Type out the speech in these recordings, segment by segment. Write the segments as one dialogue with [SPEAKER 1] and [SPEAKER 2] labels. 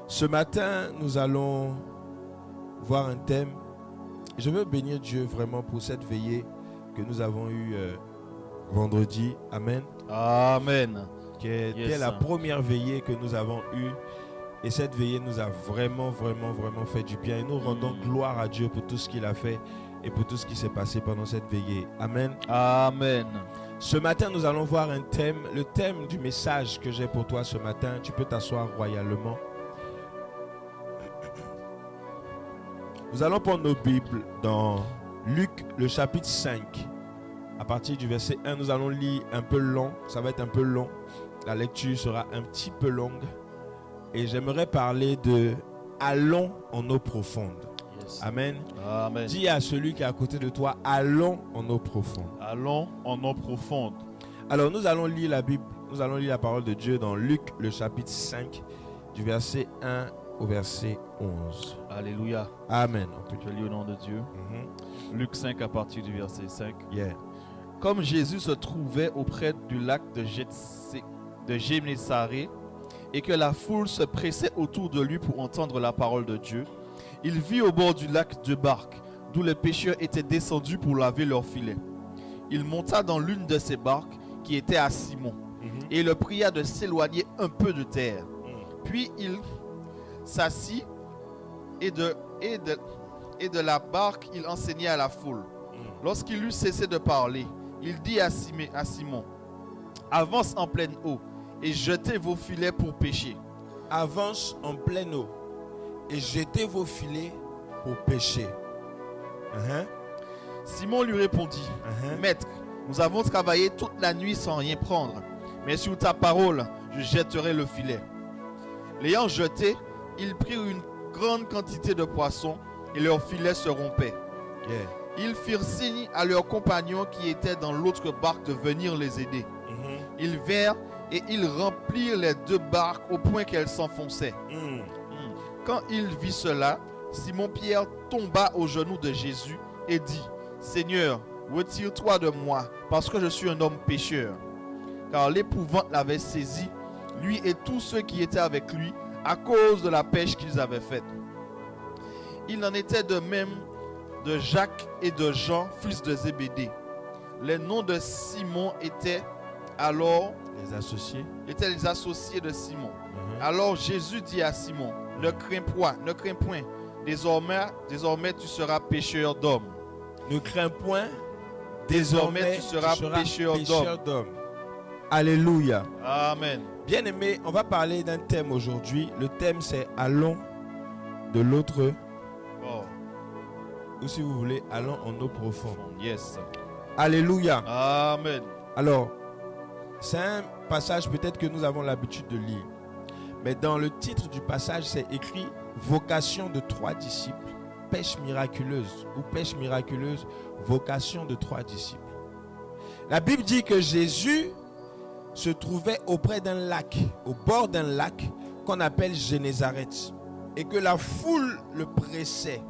[SPEAKER 1] Ce matin, nous allons voir un thème. Je veux bénir Dieu vraiment pour cette veillée que nous avons eue vendredi. Amen.
[SPEAKER 2] Amen.
[SPEAKER 1] Qui était la première veillée que nous avons eue. Et cette veillée nous a vraiment fait du bien. Et nous rendons gloire à Dieu pour tout ce qu'il a fait et pour tout ce qui s'est passé pendant cette veillée. Amen.
[SPEAKER 2] Amen.
[SPEAKER 1] Ce matin, nous allons voir un thème. Le thème du message que j'ai pour toi ce matin, tu peux t'asseoir royalement. Nous allons prendre nos Bibles dans Luc, le chapitre 5. À partir du verset 1, nous allons lire un peu long. Ça va être un peu long. La lecture sera un petit peu longue. Et j'aimerais parler de « Allons en eau profonde ».
[SPEAKER 2] Yes.
[SPEAKER 1] Amen.
[SPEAKER 2] Amen.
[SPEAKER 1] Dis à celui qui est à côté de toi « Allons en eau profonde ».
[SPEAKER 2] Allons en eau profonde.
[SPEAKER 1] Alors nous allons lire la Bible. Nous allons lire la parole de Dieu dans Luc, le chapitre 5, du verset 1 au verset 11.
[SPEAKER 2] Alléluia.
[SPEAKER 1] Amen.
[SPEAKER 2] Je lis au nom de Dieu. Luc 5 à partir du verset 5.
[SPEAKER 1] Yeah.
[SPEAKER 2] Comme Jésus se trouvait auprès du lac de Génézareth et que la foule se pressait autour de lui pour entendre la parole de Dieu, il vit au bord du lac deux barques, d'où les pêcheurs étaient descendus pour laver leurs filets. Il monta dans l'une de ces barques qui était à Simon et le pria de s'éloigner un peu de terre. Puis il s'assit et de la barque il enseignait à la foule. Lorsqu'il eut cessé de parler, il dit à Simon, « Avance en pleine eau et jetez vos filets pour pêcher. »
[SPEAKER 1] Avance en pleine eau et jetez vos filets pour pêcher.
[SPEAKER 2] Simon lui répondit, « Maître, nous avons travaillé toute la nuit sans rien prendre, mais sur ta parole, je jetterai le filet. » L'ayant jeté, ils prirent une grande quantité de poissons et leurs filets se rompaient. Ils firent signe à leurs compagnons qui étaient dans l'autre barque de venir les aider. Ils vinrent et ils remplirent les deux barques au point qu'elles s'enfonçaient. Quand il vit cela, Simon-Pierre tomba aux genoux de Jésus et dit, « Seigneur, retire-toi de moi, parce que je suis un homme pécheur. » Car l'épouvante l'avait saisi, lui et tous ceux qui étaient avec lui, à cause de la pêche qu'ils avaient faite. Il en était de même de Jacques et de Jean, fils de Zébédée. Les noms de Simon étaient alors
[SPEAKER 1] les associés
[SPEAKER 2] de Simon. Alors Jésus dit à Simon, « Ne crains point, désormais tu seras pêcheur d'hommes. »
[SPEAKER 1] Ne crains point,
[SPEAKER 2] désormais tu seras pêcheur d'hommes.
[SPEAKER 1] Alléluia.
[SPEAKER 2] Amen.
[SPEAKER 1] Bien-aimés, on va parler d'un thème aujourd'hui. Le thème c'est « Allons de l'autre ». Ou si vous voulez, allons en eau profonde.
[SPEAKER 2] Yes.
[SPEAKER 1] Alléluia.
[SPEAKER 2] Amen.
[SPEAKER 1] Alors, c'est un passage peut-être que nous avons l'habitude de lire. Mais dans le titre du passage, c'est écrit « Vocation de 3 disciples, pêche miraculeuse » ou « Pêche miraculeuse, vocation de 3 disciples ». La Bible dit que Jésus se trouvait auprès d'un lac, au bord d'un lac qu'on appelle Génézareth, et que la foule le pressait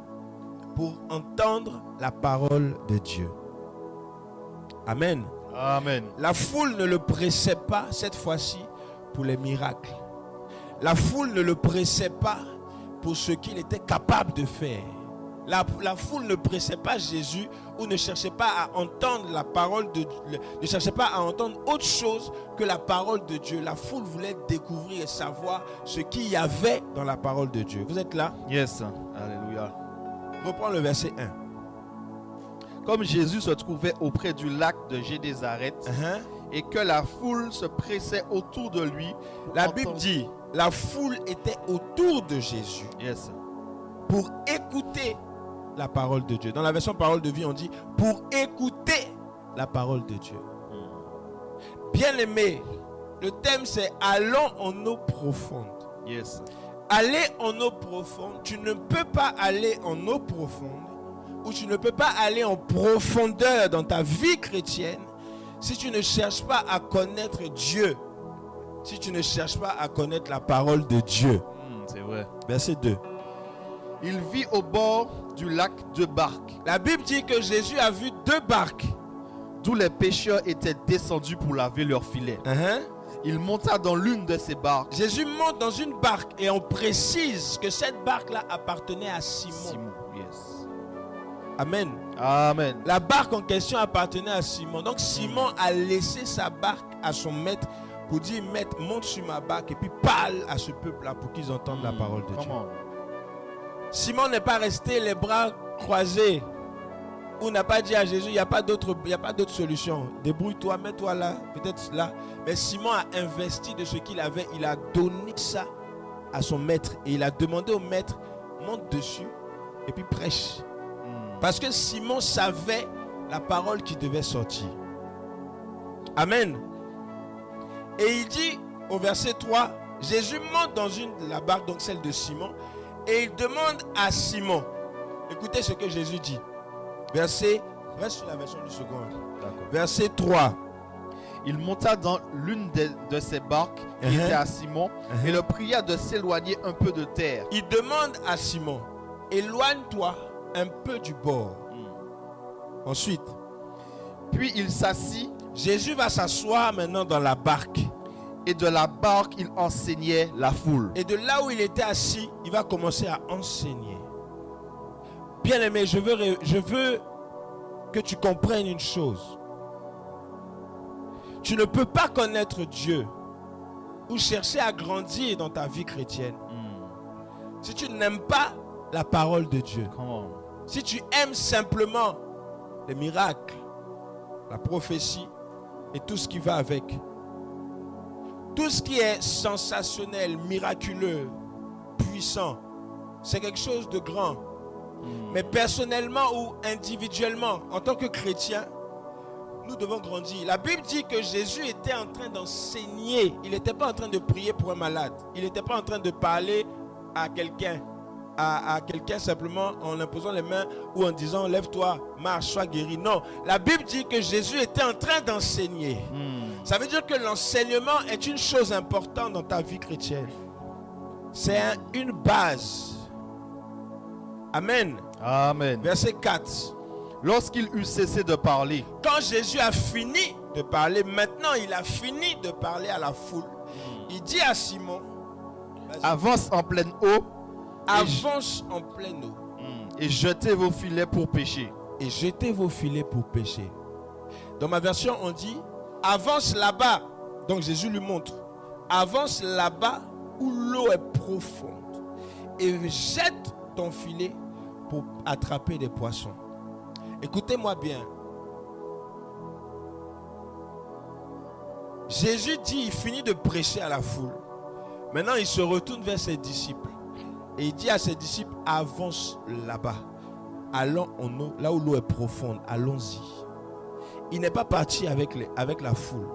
[SPEAKER 1] pour entendre la parole de Dieu. Amen.
[SPEAKER 2] Amen.
[SPEAKER 1] La foule ne le pressait pas cette fois-ci pour les miracles. La foule ne le pressait pas pour ce qu'il était capable de faire. La foule ne pressait pas Jésus ou ne cherchait pas à entendre la parole de Dieu, ne cherchait pas à entendre autre chose que la parole de Dieu. La foule voulait découvrir et savoir ce qu'il y avait dans la parole de Dieu. Vous êtes là?
[SPEAKER 2] Yes. Alléluia.
[SPEAKER 1] Reprends le verset 1.
[SPEAKER 2] Comme Jésus se trouvait auprès du lac de Génézareth et que la foule se pressait autour de lui,
[SPEAKER 1] la Bible dit, la foule était autour de Jésus pour écouter la parole de Dieu. Dans la version parole de vie, on dit pour écouter la parole de Dieu. Bien-aimé, le thème c'est allons en eau profonde.
[SPEAKER 2] Yes.
[SPEAKER 1] Aller en eau profonde, tu ne peux pas aller en eau profonde ou tu ne peux pas aller en profondeur dans ta vie chrétienne si tu ne cherches pas à connaître Dieu, si tu ne cherches pas à connaître la parole de Dieu.
[SPEAKER 2] C'est vrai.
[SPEAKER 1] Verset 2.
[SPEAKER 2] Il vit au bord du lac deux barques.
[SPEAKER 1] La Bible dit que Jésus a vu deux barques
[SPEAKER 2] d'où les pêcheurs étaient descendus pour laver leurs filets. Il monta dans l'une de ces barques.
[SPEAKER 1] Jésus monte dans une barque et on précise que cette barque-là appartenait à Simon.
[SPEAKER 2] Simon, yes.
[SPEAKER 1] Amen.
[SPEAKER 2] Amen.
[SPEAKER 1] La barque en question appartenait à Simon. Donc Simon a laissé sa barque à son maître pour dire, maître, monte sur ma barque et puis parle à ce peuple-là pour qu'ils entendent la parole de Dieu. Simon n'est pas resté les bras croisés ou n'a pas dit à Jésus, il n'y a pas d'autre solution. Débrouille-toi, mets-toi là, peut-être là. Mais Simon a investi de ce qu'il avait. Il a donné ça à son maître. Et il a demandé au maître, monte dessus et puis prêche. Parce que Simon savait la parole qui devait sortir. Amen. Et il dit au verset 3, Jésus monte dans la barque, donc celle de Simon, et il demande à Simon, écoutez ce que Jésus dit. Reste sur la version du second. Verset 3.
[SPEAKER 2] Il monta dans l'une de ces barques qui était à Simon et le pria de s'éloigner un peu de terre.
[SPEAKER 1] Il demande à Simon, éloigne-toi un peu du bord. Ensuite,
[SPEAKER 2] puis il s'assit.
[SPEAKER 1] Jésus va s'asseoir maintenant dans la barque.
[SPEAKER 2] Et de la barque, il enseignait la foule.
[SPEAKER 1] Et de là où il était assis, il va commencer à enseigner. Bien-aimé, je veux que tu comprennes une chose. Tu ne peux pas connaître Dieu ou chercher à grandir dans ta vie chrétienne si tu n'aimes pas la parole de Dieu. Si tu aimes simplement les miracles, la prophétie et tout ce qui va avec. Tout ce qui est sensationnel, miraculeux, puissant, c'est quelque chose de grand. Mais personnellement ou individuellement, en tant que chrétien, nous devons grandir. La Bible dit que Jésus était en train d'enseigner. Il n'était pas en train de prier pour un malade. Il n'était pas en train de parler à quelqu'un. À quelqu'un simplement en imposant les mains ou en disant lève-toi, marche, sois guéri. Non, la Bible dit que Jésus était en train d'enseigner. Ça veut dire que l'enseignement est une chose importante dans ta vie chrétienne. C'est une base. Amen.
[SPEAKER 2] Amen.
[SPEAKER 1] Verset 4.
[SPEAKER 2] Lorsqu'il eut cessé de parler.
[SPEAKER 1] Quand Jésus a fini de parler, maintenant il a fini de parler à la foule. Il dit à Simon,
[SPEAKER 2] avance en pleine eau.
[SPEAKER 1] Avance en pleine eau.
[SPEAKER 2] Et jetez vos filets pour pêcher.
[SPEAKER 1] Et jetez vos filets pour pêcher. Dans ma version, on dit, avance là-bas. Donc Jésus lui montre. Avance là-bas où l'eau est profonde. Et jette ton filet pour attraper des poissons. Écoutez-moi bien. Jésus dit, il finit de prêcher à la foule. Maintenant, il se retourne vers ses disciples. Et il dit à ses disciples, avance là-bas. Allons en eau, là où l'eau est profonde. Allons-y. Il n'est pas parti avec la foule.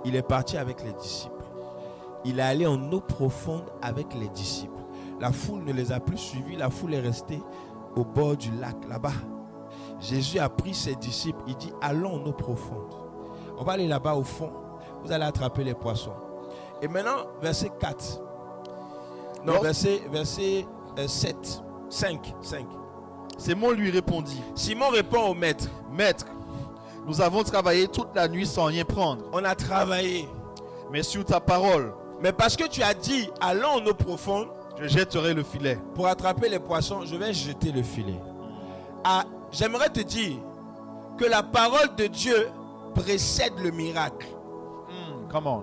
[SPEAKER 1] Il est parti avec les disciples. Il est allé en eau profonde avec les disciples. La foule ne les a plus suivis. La foule est restée au bord du lac, là-bas. Jésus a pris ses disciples. Il dit, allons en eau profonde. On va aller là-bas au fond. Vous allez attraper les poissons. Et maintenant, verset 4. Non, verset 7. 5.
[SPEAKER 2] Simon lui répondit.
[SPEAKER 1] Simon répond au maître.
[SPEAKER 2] Maître, nous avons travaillé toute la nuit sans rien prendre.
[SPEAKER 1] On a travaillé.
[SPEAKER 2] Mais sur ta parole.
[SPEAKER 1] Mais parce que tu as dit, allons en eau profonde.
[SPEAKER 2] Je jetterai le filet.
[SPEAKER 1] Pour attraper les poissons, je vais jeter le filet. J'aimerais te dire que la parole de Dieu précède le miracle.
[SPEAKER 2] Come on.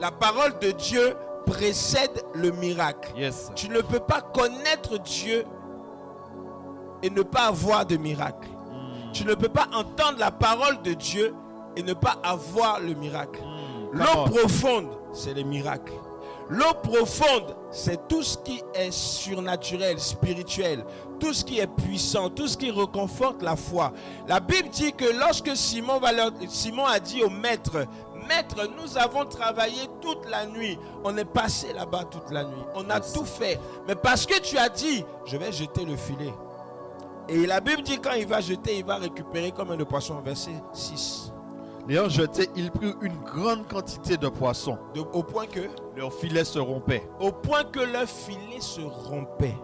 [SPEAKER 1] La parole de Dieu précède le miracle.
[SPEAKER 2] Yes.
[SPEAKER 1] Tu ne peux pas connaître Dieu et ne pas avoir de miracle. Tu ne peux pas entendre la parole de Dieu et ne pas avoir le miracle. L'eau profonde, c'est les miracles. L'eau profonde, c'est tout ce qui est surnaturel, spirituel, tout ce qui est puissant, tout ce qui réconforte la foi. La Bible dit que lorsque Simon a dit au maître, maître, nous avons travaillé toute la nuit. On est passé là-bas toute la nuit. On a tout fait. Mais parce que tu as dit, je vais jeter le filet. Et la Bible dit quand il va jeter, il va récupérer combien de poissons? Verset 6.
[SPEAKER 2] L'ayant jeté, il prit une grande quantité de poissons.
[SPEAKER 1] Au point que
[SPEAKER 2] leur filet se rompait.
[SPEAKER 1] Au point que leur filet se rompait.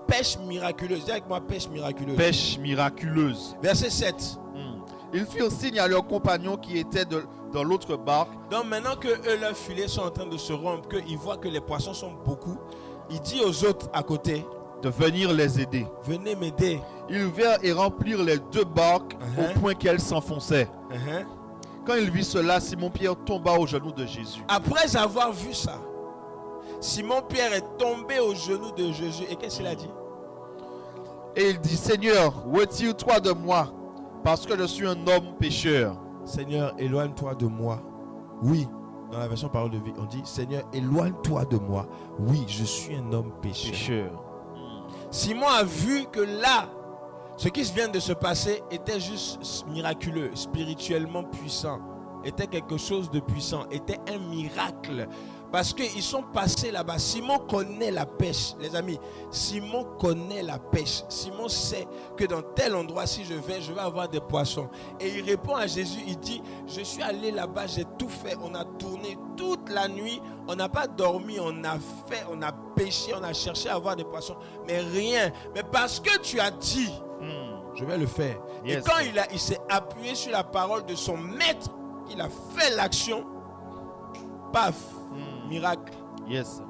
[SPEAKER 1] Pêche miraculeuse. Dis avec moi, pêche miraculeuse.
[SPEAKER 2] Pêche miraculeuse.
[SPEAKER 1] Verset 7.
[SPEAKER 2] Ils firent signe à leurs compagnons qui étaient dans l'autre barque.
[SPEAKER 1] Donc maintenant que eux, leurs filets sont en train de se rompre, qu'ils voient que les poissons sont beaucoup, il dit aux autres à côté,
[SPEAKER 2] De venir les aider.
[SPEAKER 1] venez m'aider.
[SPEAKER 2] Ils vinrent et remplirent les deux barques au point qu'elles s'enfonçaient. Quand il vit cela, Simon-Pierre tomba aux genoux de Jésus.
[SPEAKER 1] Après avoir vu ça, Simon-Pierre est tombé aux genoux de Jésus. Et qu'est-ce qu'il a dit?
[SPEAKER 2] Et il dit, Seigneur, retire-toi de moi, parce que je suis un homme pécheur.
[SPEAKER 1] Seigneur, éloigne-toi de moi. Oui, dans la version parole de vie, on dit, Seigneur, éloigne-toi de moi. Oui, je suis un homme pécheur. Simon a vu que là, ce qui vient de se passer était juste miraculeux, spirituellement puissant, était quelque chose de puissant, était un miracle. Parce qu'ils sont passés là-bas. Simon connaît la pêche, les amis. Simon connaît la pêche. Simon sait que dans tel endroit, si je vais avoir des poissons. Et il répond à Jésus, il dit, je suis allé là-bas, j'ai tout fait. On a tourné toute la nuit, on n'a pas dormi, on a pêché, on a cherché à avoir des poissons. Mais rien. Mais parce que tu as dit, je vais le faire.
[SPEAKER 2] Yes.
[SPEAKER 1] Et quand il s'est appuyé sur la parole de son maître, il a fait l'action, paf. Miracle.
[SPEAKER 2] Yes.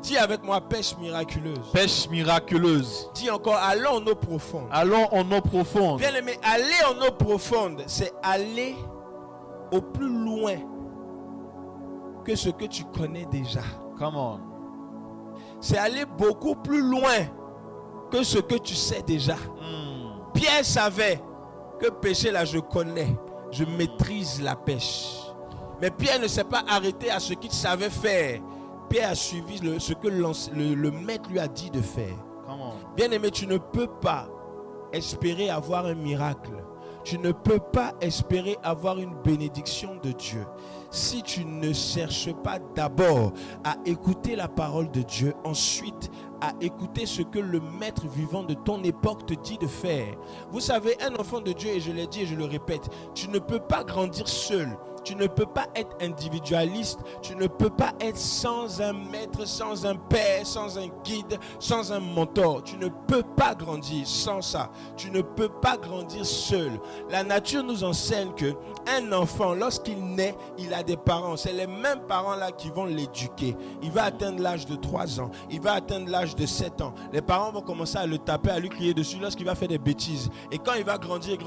[SPEAKER 1] Dis avec moi, pêche miraculeuse.
[SPEAKER 2] Pêche miraculeuse.
[SPEAKER 1] Dis encore, allons en eau profonde.
[SPEAKER 2] Allons en eau profonde.
[SPEAKER 1] Bien aimé, aller en eau profonde, c'est aller au plus loin que ce que tu connais déjà.
[SPEAKER 2] Come on.
[SPEAKER 1] C'est aller beaucoup plus loin que ce que tu sais déjà. Pierre savait que pêcher là, je connais. Je maîtrise la pêche. Mais Pierre ne s'est pas arrêté à ce qu'il savait faire. Pierre a suivi ce que le maître lui a dit de faire. Bien aimé, tu ne peux pas espérer avoir un miracle. Tu ne peux pas espérer avoir une bénédiction de Dieu si tu ne cherches pas d'abord à écouter la parole de Dieu, ensuite à écouter ce que le maître vivant de ton époque te dit de faire. Vous savez, un enfant de Dieu, et je l'ai dit et je le répète, tu ne peux pas grandir seul. Tu ne peux pas être individualiste, tu ne peux pas être sans un maître, sans un père, sans un guide, sans un mentor. Tu ne peux pas grandir sans ça. Tu ne peux pas grandir seul. La nature nous enseigne que un enfant, lorsqu'il naît, il a des parents. C'est les mêmes parents-là qui vont l'éduquer. Il va atteindre l'âge de 3 ans, il va atteindre l'âge de 7 ans. Les parents vont commencer à le taper, à lui crier dessus lorsqu'il va faire des bêtises. Et quand il va grandir,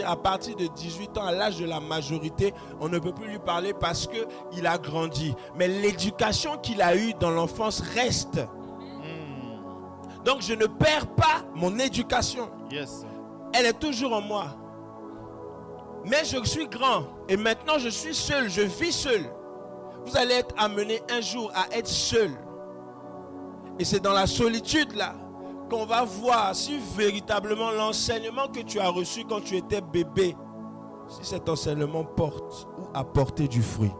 [SPEAKER 1] à partir de 18 ans, à l'âge de la majorité, on ne peut plus lui parler parce qu'il a grandi. Mais l'éducation qu'il a eue dans l'enfance reste. Donc je ne perds pas mon éducation.
[SPEAKER 2] Yes.
[SPEAKER 1] Elle est toujours en moi. Mais je suis grand. Et maintenant je suis seul. Je vis seul. Vous allez être amené un jour à être seul. Et c'est dans la solitude là qu'on va voir si véritablement l'enseignement que tu as reçu quand tu étais bébé, si cet enseignement porte ou a porté du fruit.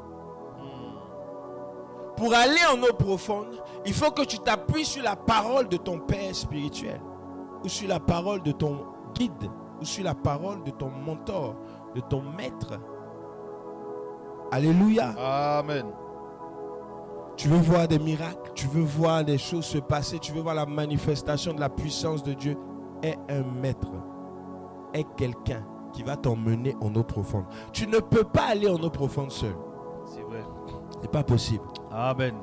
[SPEAKER 1] Pour aller en eau profonde, il faut que tu t'appuies sur la parole de ton père spirituel, ou sur la parole de ton guide, ou sur la parole de ton mentor, de ton maître. Alléluia.
[SPEAKER 2] Amen.
[SPEAKER 1] Tu veux voir des miracles, tu veux voir des choses se passer, tu veux voir la manifestation de la puissance de Dieu. Aie un maître, aie quelqu'un qui va t'emmener en eau profonde. Tu ne peux pas aller en eau profonde seul.
[SPEAKER 2] C'est vrai.
[SPEAKER 1] C'est pas possible.
[SPEAKER 2] Amen.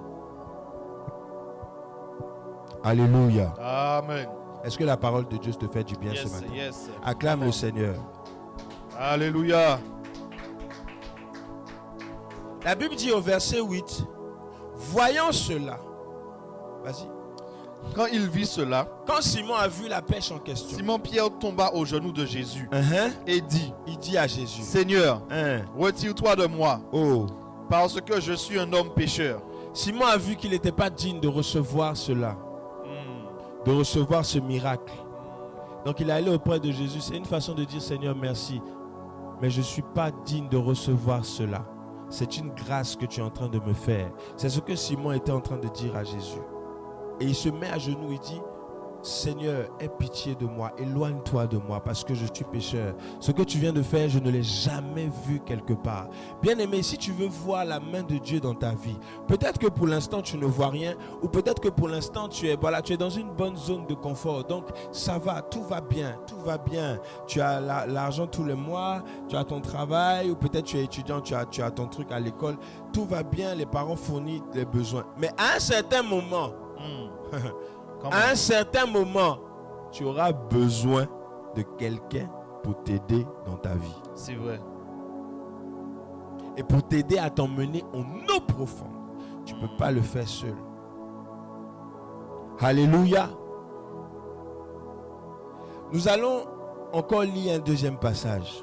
[SPEAKER 1] Alléluia.
[SPEAKER 2] Amen.
[SPEAKER 1] Est-ce que la parole de Dieu te fait du bien ce matin?
[SPEAKER 2] Yes.
[SPEAKER 1] Acclame le Seigneur.
[SPEAKER 2] Alléluia.
[SPEAKER 1] La Bible dit au verset 8, voyant cela, vas-y.
[SPEAKER 2] Quand il vit cela,
[SPEAKER 1] Quand Simon a vu la pêche en question,
[SPEAKER 2] Simon-Pierre tomba aux genoux de Jésus et dit,
[SPEAKER 1] il dit à Jésus,
[SPEAKER 2] Seigneur, retire-toi de moi,
[SPEAKER 1] oh.
[SPEAKER 2] parce que je suis un homme pécheur.
[SPEAKER 1] Simon a vu qu'il n'était pas digne de recevoir cela, de recevoir ce miracle. Donc il est allé auprès de Jésus. C'est une façon de dire, Seigneur, merci, mais je ne suis pas digne de recevoir cela. C'est une grâce que tu es en train de me faire. C'est ce que Simon était en train de dire à Jésus. Et il se met à genoux, il dit, Seigneur, aie pitié de moi, éloigne-toi de moi parce que je suis pécheur. Ce que tu viens de faire, je ne l'ai jamais vu quelque part. Bien-aimé, si tu veux voir la main de Dieu dans ta vie, peut-être que pour l'instant tu ne vois rien, ou peut-être que pour l'instant tu es dans une bonne zone de confort. Donc ça va, tout va bien. Tu as l'argent tous les mois, tu as ton travail, ou peut-être tu es étudiant, tu as ton truc à l'école. Tout va bien, les parents fournissent les besoins. Mais à un certain moment, à un certain moment, tu auras besoin de quelqu'un pour t'aider dans ta vie.
[SPEAKER 2] C'est vrai.
[SPEAKER 1] Et pour t'aider à t'emmener en eau profonde. Tu ne peux pas le faire seul. Alléluia. Nous allons encore lire un deuxième passage.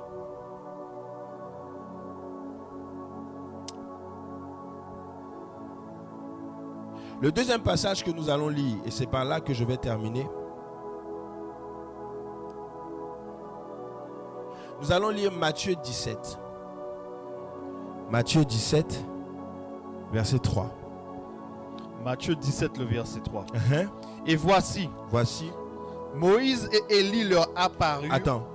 [SPEAKER 1] Le deuxième passage que nous allons lire, et c'est par là que je vais terminer. Nous allons lire Matthieu 17. Matthieu 17, verset 3.
[SPEAKER 2] Matthieu 17, le verset 3. Et voici, Moïse et Élie leur apparurent.
[SPEAKER 1] Attends,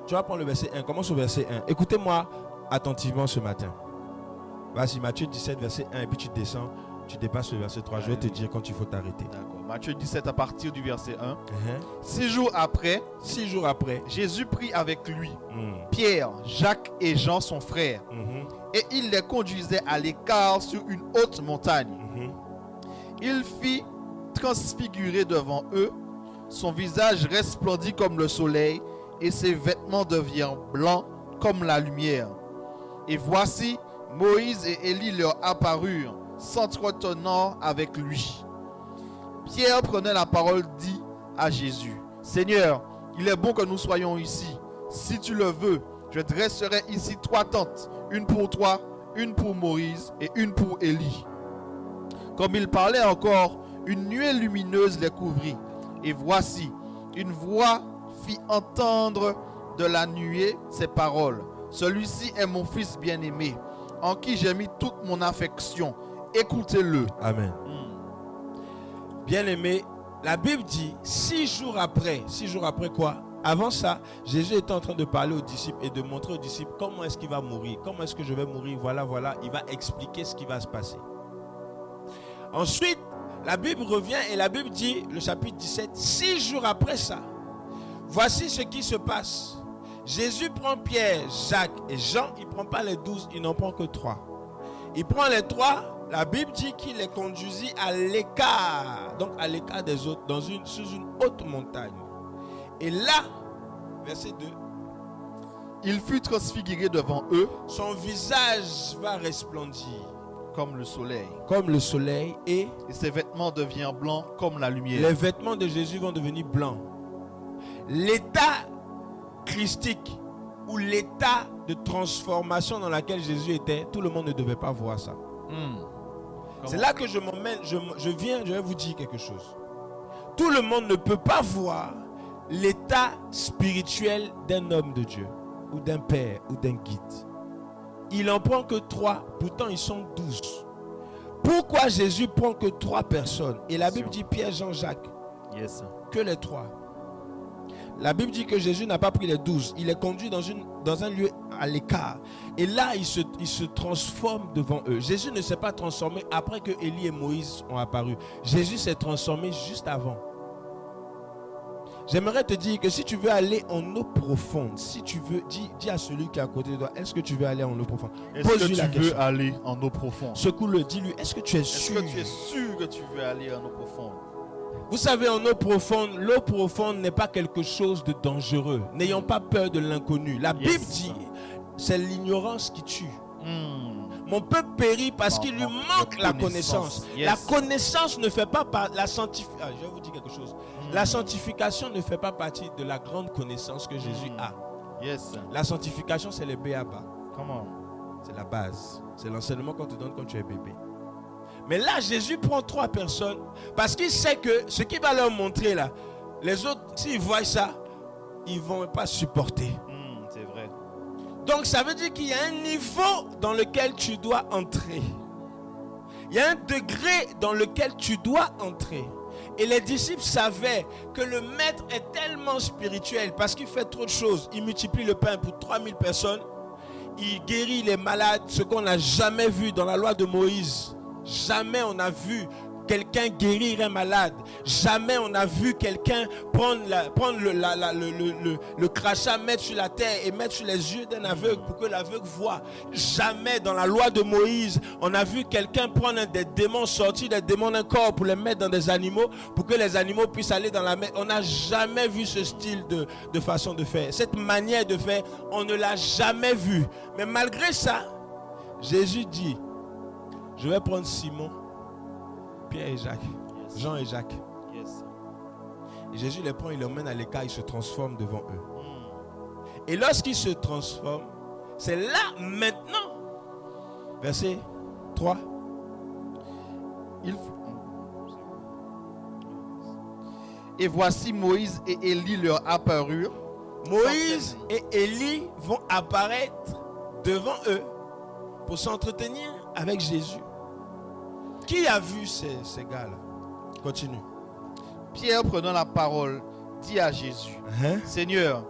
[SPEAKER 1] tu vas prendre le verset 1. Commence au verset 1. Écoutez-moi attentivement ce matin. Voici Matthieu 17, verset 1, et puis tu descends. Tu dépasses le verset 3, je vais te dire quand il faut t'arrêter.
[SPEAKER 2] D'accord. Matthieu 17 à partir du verset 1. 6 jours après, Jésus prit avec lui Pierre, Jacques et Jean son frère. Et il les conduisait à l'écart sur une haute montagne. Il fit transfigurer devant eux. Son visage resplendit comme le soleil et ses vêtements devinrent blancs comme la lumière. Et voici, Moïse et Élie leur apparurent, s'entretenant avec lui. Pierre prenait la parole, dit à Jésus: Seigneur, il est bon que nous soyons ici. Si tu le veux, je dresserai ici 3 tentes, une pour toi, une pour Moïse et une pour Élie. Comme il parlait encore, une nuée lumineuse les couvrit. Et voici, une voix fit entendre de la nuée ces paroles: Celui-ci est mon fils bien-aimé, en qui j'ai mis toute mon affection. Écoutez-le.
[SPEAKER 1] Amen. Bien-aimé, la Bible dit 6 jours après. 6 jours après quoi? Avant ça, Jésus était en train de parler aux disciples et de montrer aux disciples comment est-ce qu'il va mourir. Comment est-ce que je vais mourir? Voilà. Il va expliquer ce qui va se passer. Ensuite, la Bible revient et la Bible dit, le chapitre 17, 6 jours après ça, voici ce qui se passe. Jésus prend Pierre, Jacques et Jean. Il ne prend pas les 12, il n'en prend que 3. Il prend les 3. La Bible dit qu'il les conduisit à l'écart, donc à l'écart des autres, sous une haute montagne. Et là, verset 2,
[SPEAKER 2] il fut transfiguré devant eux.
[SPEAKER 1] Son visage va resplendir
[SPEAKER 2] comme le soleil.
[SPEAKER 1] Et
[SPEAKER 2] ses vêtements deviennent blancs comme la lumière.
[SPEAKER 1] Les vêtements de Jésus vont devenir blancs. L'état christique ou l'état de transformation dans lequel Jésus était, tout le monde ne devait pas voir ça. C'est là que je vais vous dire quelque chose. Tout le monde ne peut pas voir l'état spirituel d'un homme de Dieu, ou d'un père, ou d'un guide. Il n'en prend que 3, pourtant ils sont 12. Pourquoi Jésus prend que 3 personnes? Et la Bible dit Pierre, Jean, Jacques.
[SPEAKER 2] Yes.
[SPEAKER 1] Que les 3. La Bible dit que Jésus n'a pas pris les 12. Il est conduit dans un lieu à l'écart. Et là, il se transforme devant eux. Jésus ne s'est pas transformé après que Élie et Moïse ont apparu. Jésus s'est transformé juste avant. J'aimerais te dire que si tu veux aller en eau profonde, si tu veux, dis à celui qui est à côté de toi, est-ce que tu veux aller en eau profonde?
[SPEAKER 2] Pose-lui la question. Est-ce que tu veux aller en eau profonde?
[SPEAKER 1] Secoue-le, dis-lui, est-ce que tu es sûr?
[SPEAKER 2] Est-ce que tu es sûr que tu veux aller en eau profonde?
[SPEAKER 1] Vous savez, en eau profonde, l'eau profonde n'est pas quelque chose de dangereux. N'ayons pas peur de l'inconnu. La Bible dit, c'est l'ignorance qui tue. Mon peuple périt parce qu'il lui manque la connaissance. La connaissance ne fait pas partie. Je vais vous dire quelque chose. La sanctification ne fait pas partie de la grande connaissance que Jésus a. La sanctification, c'est le b.a.-ba. C'est la base. C'est l'enseignement qu'on te donne quand tu es bébé. Mais là, Jésus prend 3 personnes parce qu'il sait que ce qu'il va leur montrer là, les autres, s'ils voient ça, ils ne vont pas supporter.
[SPEAKER 2] C'est vrai.
[SPEAKER 1] Donc ça veut dire qu'il y a un niveau dans lequel tu dois entrer. Il y a un degré dans lequel tu dois entrer. Et les disciples savaient que le maître est tellement spirituel parce qu'il fait trop de choses. Il multiplie le pain pour 3000 personnes. Il guérit les malades, ce qu'on n'a jamais vu dans la loi de Moïse. Jamais on a vu quelqu'un guérir un malade. Jamais on a vu quelqu'un prendre le crachat, mettre sur la terre et mettre sur les yeux d'un aveugle pour que l'aveugle voie. Jamais dans la loi de Moïse, on a vu quelqu'un prendre des démons, sortir des démons d'un corps pour les mettre dans des animaux, pour que les animaux puissent aller dans la mer. On n'a jamais vu ce style de façon de faire. Cette manière de faire, on ne l'a jamais vu. Mais malgré ça, Jésus dit, je vais prendre Simon, Pierre et Jacques, Jean et Jacques. Et Jésus les prend, il les emmène à l'écart, il se transforme devant eux. Et lorsqu'il se transforme, c'est là maintenant, verset 3,
[SPEAKER 2] et voici Moïse et Élie leur apparurent.
[SPEAKER 1] Moïse et Élie vont apparaître devant eux pour s'entretenir avec Jésus. Qui a vu ces gars-là? Continue.
[SPEAKER 2] Pierre, prenant la parole, dit à Jésus, Seigneur,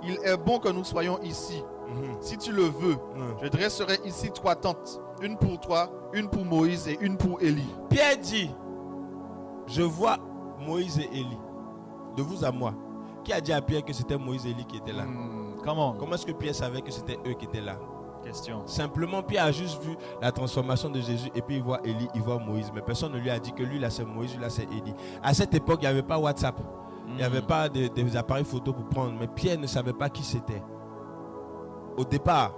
[SPEAKER 2] il est bon que nous soyons ici. Si tu le veux, je dresserai ici 3 tentes, une pour toi, une pour Moïse et une pour Élie.
[SPEAKER 1] Pierre dit, je vois Moïse et Élie, de vous à moi. Qui a dit à Pierre que c'était Moïse et Élie qui étaient là? Comment est-ce que Pierre savait que c'était eux qui étaient là?
[SPEAKER 2] Question.
[SPEAKER 1] Simplement, Pierre a juste vu la transformation de Jésus et puis il voit Élie, il voit Moïse. Mais personne ne lui a dit que lui là c'est Moïse, lui là c'est Élie. À cette époque, il n'y avait pas WhatsApp. Il n'y avait pas des appareils photo pour prendre. Mais Pierre ne savait pas qui c'était. Au départ,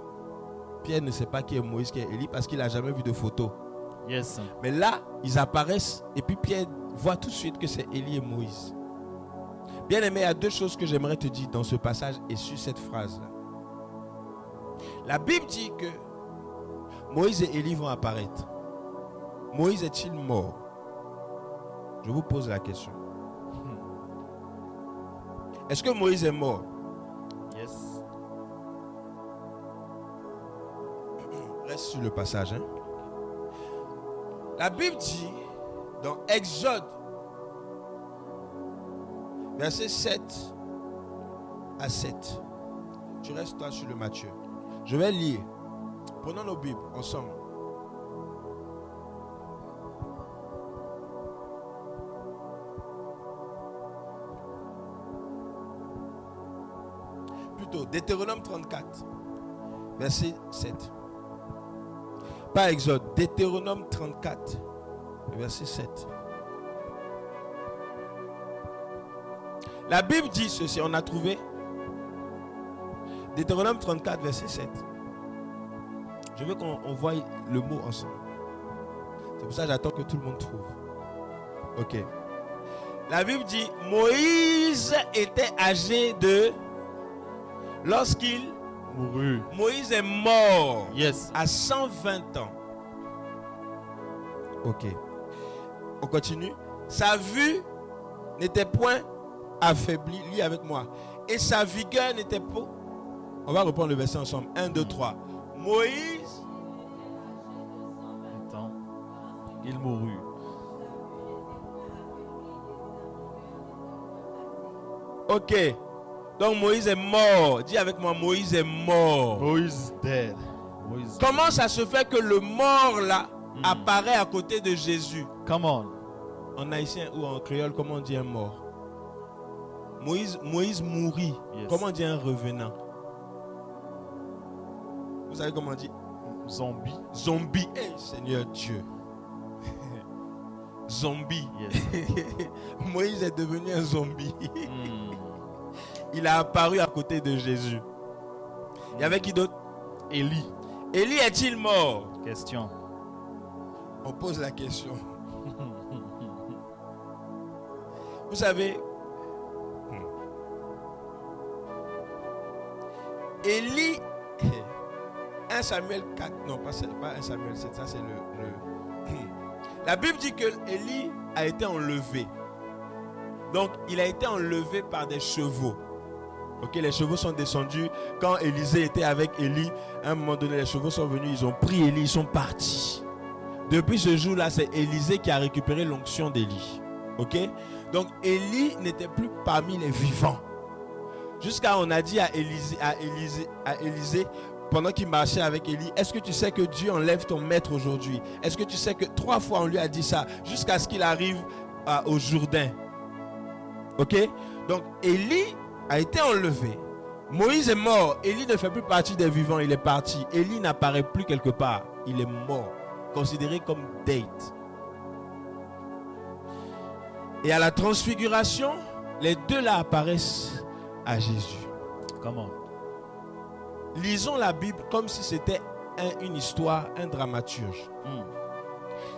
[SPEAKER 1] Pierre ne sait pas qui est Moïse, qui est Élie parce qu'il n'a jamais vu de photo.
[SPEAKER 2] Yes.
[SPEAKER 1] Mais là, ils apparaissent et puis Pierre voit tout de suite que c'est Élie et Moïse. Bien aimé, il y a 2 choses que j'aimerais te dire dans ce passage et sur cette phrase-là. La Bible dit que Moïse et Élie vont apparaître. Moïse est-il mort? Je vous pose la question. Est-ce que Moïse est mort?
[SPEAKER 2] Yes.
[SPEAKER 1] Reste sur le passage. La Bible dit dans Exode, verset 7 à 7. Tu restes toi sur le Matthieu. Je vais lire. Prenons nos Bibles ensemble. Plutôt, Deutéronome 34, verset 7. Pas Exode, Deutéronome 34, verset 7. La Bible dit ceci, on a trouvé Deutéronome 34, verset 7. Je veux qu'on voie le mot ensemble. C'est pour ça que j'attends que tout le monde trouve. Ok. La Bible dit, Moïse était âgé de... Lorsqu'il
[SPEAKER 2] mourut.
[SPEAKER 1] Moïse est mort.
[SPEAKER 2] Yes.
[SPEAKER 1] À 120 ans. Ok. On continue. Sa vue n'était point affaiblie. Lis avec moi. Et sa vigueur n'était pas... On va reprendre le verset ensemble. 1, 2, 3. Moïse.
[SPEAKER 2] Attends. Il mourut.
[SPEAKER 1] Ok. Donc Moïse est mort. Dis avec moi, Moïse est mort.
[SPEAKER 2] Moïse dead. Moïse
[SPEAKER 1] Comment ça se fait que le mort là apparaît à côté de Jésus?
[SPEAKER 2] Come on.
[SPEAKER 1] En haïtien ou en créole, comment on dit un mort? Moïse mourit.
[SPEAKER 2] Yes.
[SPEAKER 1] Comment on dit un revenant? Vous savez comment on dit?
[SPEAKER 2] Zombie.
[SPEAKER 1] Zombie. Hey, Seigneur Dieu. Zombie.
[SPEAKER 2] Yes.
[SPEAKER 1] Moïse est devenu un zombie. Il a apparu à côté de Jésus. Il y avait qui d'autre?
[SPEAKER 2] Élie.
[SPEAKER 1] Élie est-il mort?
[SPEAKER 2] Question.
[SPEAKER 1] On pose la question. Vous savez, Élie, 1 Samuel 4, non, pas 1 Samuel 7, ça c'est le... La Bible dit que Élie a été enlevé. Donc, il a été enlevé par des chevaux. Ok, les chevaux sont descendus. Quand Élisée était avec Élie, à un moment donné, les chevaux sont venus, ils ont pris Élie, ils sont partis. Depuis ce jour-là, c'est Élisée qui a récupéré l'onction d'Élie. Ok? Donc Élie n'était plus parmi les vivants. Jusqu'à on a dit à Élisée, pendant qu'il marchait avec Élie, est-ce que tu sais que Dieu enlève ton maître aujourd'hui? Est-ce que tu sais que 3 fois on lui a dit ça jusqu'à ce qu'il arrive au Jourdain? Ok? Donc Élie a été enlevé. Moïse est mort. Élie ne fait plus partie des vivants. Il est parti. Élie n'apparaît plus quelque part. Il est mort. Considéré comme date. Et à la transfiguration, les deux là apparaissent à Jésus.
[SPEAKER 2] Comment?
[SPEAKER 1] Lisons la Bible comme si c'était une histoire, un dramaturge.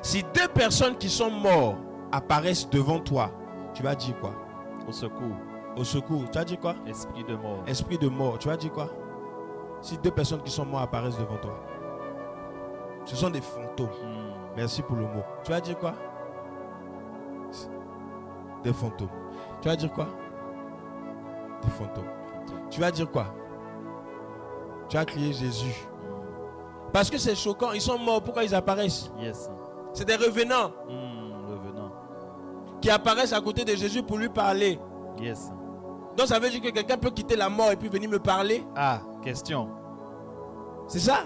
[SPEAKER 1] Si 2 personnes qui sont mortes apparaissent devant toi, tu vas dire quoi?
[SPEAKER 2] Au secours.
[SPEAKER 1] Au secours, tu vas dire quoi?
[SPEAKER 2] Esprit de mort.
[SPEAKER 1] Esprit de mort, tu vas dire quoi? Si 2 personnes qui sont mortes apparaissent devant toi, ce sont des fantômes. Merci pour le mot. Tu vas dire quoi? Des fantômes. Tu vas dire quoi? Des fantômes. Tu vas dire quoi? Tu vas crier Jésus. Parce que c'est choquant. Ils sont morts. Pourquoi ils apparaissent?
[SPEAKER 2] Yes.
[SPEAKER 1] C'est des revenants.
[SPEAKER 2] Revenant.
[SPEAKER 1] Qui apparaissent à côté de Jésus pour lui parler.
[SPEAKER 2] Yes.
[SPEAKER 1] Donc ça veut dire que quelqu'un peut quitter la mort et puis venir me parler.
[SPEAKER 2] Ah, question.
[SPEAKER 1] C'est ça.